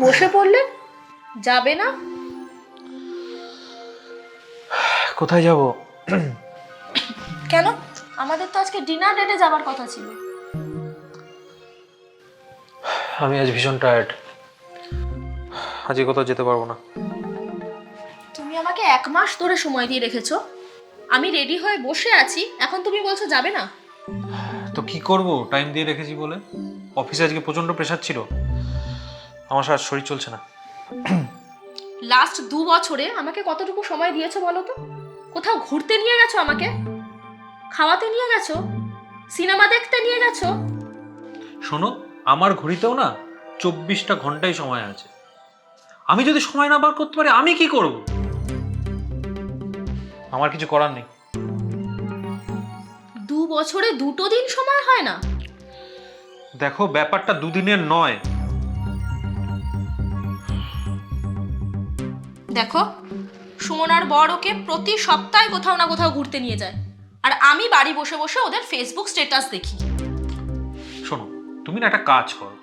বসে পড়লে, যাবে না? কোথায় যাব? কেন? আমাদের তো আজকে ডিনার ডেটে যাবার কথা ছিল। আমি আজ ভীষণ টায়ার্ড, আজকে কোথাও যেতে পারবো না। তুমি আমাকে 1 মাস ধরে সময় দিয়ে রেখেছো, আমি রেডি হয়ে বসে আছি, এখন তুমি বলছো যাবে না? তো কি করব, টাইম দিয়ে রেখেছি বলে। অফিসে আজকে প্রচন্ড প্রেশার ছিল, আমার সাথে শরীর চলছে না। লাস্ট 2 বছরে আমাকে কতটুকু সময় দিয়েছো বলো তো? কোথাও ঘুরতে নিয়ে গেছো আমাকে, খাওয়াতে নিয়ে গেছো, সিনেমা দেখতে নিয়ে গেছো? শোনো, আমার ঘড়িতেও না 24টা ঘন্টাই সময় আছে। আমি যদি সময় না বার করতে পারি আমি কি করব? আমার কিছু করার নেই। 2 বছরে 2টো দিন সময় হয় না? দেখো, ব্যাপারটা দুদিনের নয়। দেখো, সুমনার বর ওকে প্রতি সপ্তাহে কোথাও না কোথাও ঘুরতে নিয়ে যায়, আর আমি বাড়ি বসে বসে ওদের ফেসবুক স্ট্যাটাস দেখি। শোনো, তুমি না একটা কাজ করো,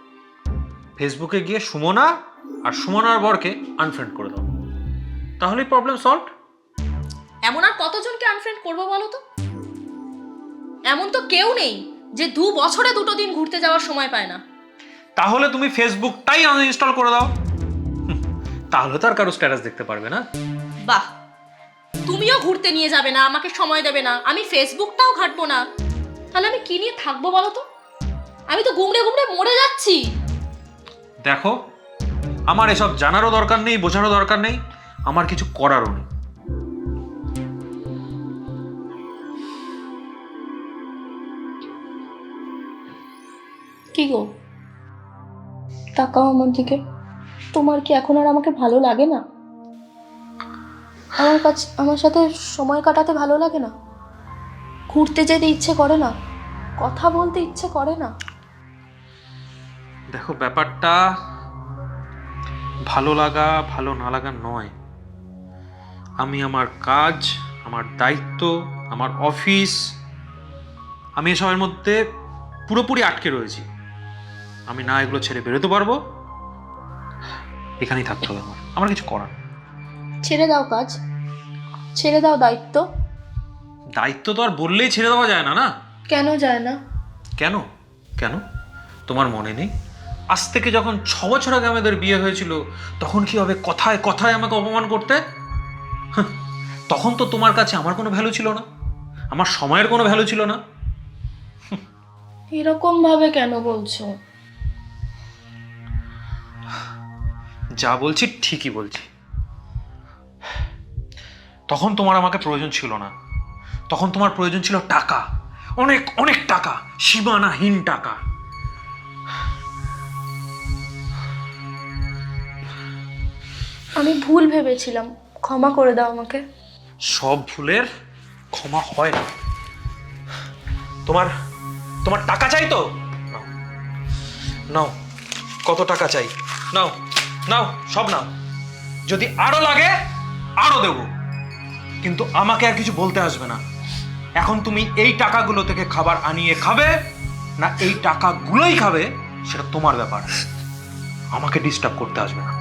ফেসবুকে গিয়ে সুমনা আর সুমনার বরকে আনফ্রেন্ড করে দাও, তাহলেই প্রবলেম সলভ। এমন আর কতজনকে আনফ্রেন্ড করবো বলো তো? এমন তো কেউ নেই যে 2 বছরে 2টো দিন ঘুরতে যাওয়ার সময় পায় না। তাহলে তুমি ফেসবুকটাই আনইনস্টল করে দাও, তাহলে তো আর কারো স্ট্যাটাস দেখতে পারবে না। বাহ, তুমিও ঘুরতে নিয়ে যাবে না, আমাকে সময় দেবে না, আমি ফেসবুকটাও ঘাঁটবো না, তাহলে আমি কি নিয়ে থাকবো বলো তো? আমি তো গুমড়ে গুমড়ে মরে যাচ্ছি। দেখো, আমার এসব জানারও দরকার নেই, বোঝারও দরকার নেই, আমার কিছু করারও নেই। কি গো, তাকাও আমার দিকে। তোমার কি এখন আর আমাকে ভালো লাগে না? আমার সাথে সময় কাটাতে ভালো লাগে না? ঘুরতে যেতে ইচ্ছে করে না? কথা বলতে ইচ্ছে করে না? দেখো, ব্যাপারটা ভালো লাগা ভালো না লাগা নয়। আমি আমার কাজ, আমার দায়িত্ব, আমার অফিস, আমি এসবের মধ্যে পুরোপুরি আটকে রয়েছি। আমি না এগুলো ছেড়ে বেরোতে পারবো, এখানেই থাকতে হবে আমার, আমার কিছু করার। ছেড়ে দাও কাজ, ছেড়ে দাও দায়িত্ব। দায়িত্ব তো আর বললেই ছেড়ে দেওয়া যায় না, না? কেন যায় না? কেন কেন তোমার মনে নেই, আজ থেকে যখন 6 বছর আগে আমাদের বিয়ে হয়েছিল, তখন কি হবে কথায় কথায় আমাকে অপমান করতে? হাহ, তখন তো তোমার কাছে আমার কোনো ভ্যালু ছিল না, আমার সময়ের কোনো ভ্যালু ছিল না। এরকম ভাবে কেন বলছো? যা বলছি ঠিকই বলছি। তখন তোমার আমাকে প্রয়োজন ছিল না, তখন তোমার প্রয়োজন ছিল টাকা, অনেক অনেক টাকা, সীমানাহীন টাকা। আমি ভুল ভেবেছিলাম, ক্ষমা করে দাও আমাকে। সব ভুলের ক্ষমা হয় না। তোমার তোমার টাকা চাই তো নাও, নাও, কত টাকা চাই নাও, নাও, সব নাও, যদি আরো লাগে আরো দেব, কিন্তু আমাকে আর কিছু বলতে আসবে না। এখন তুমি এই টাকাগুলো থেকে খাবার আনিয়ে খাবে না এই টাকাগুলোই খাবে, সেটা তোমার ব্যাপার, আমাকে ডিস্টার্ব করতে আসবে না।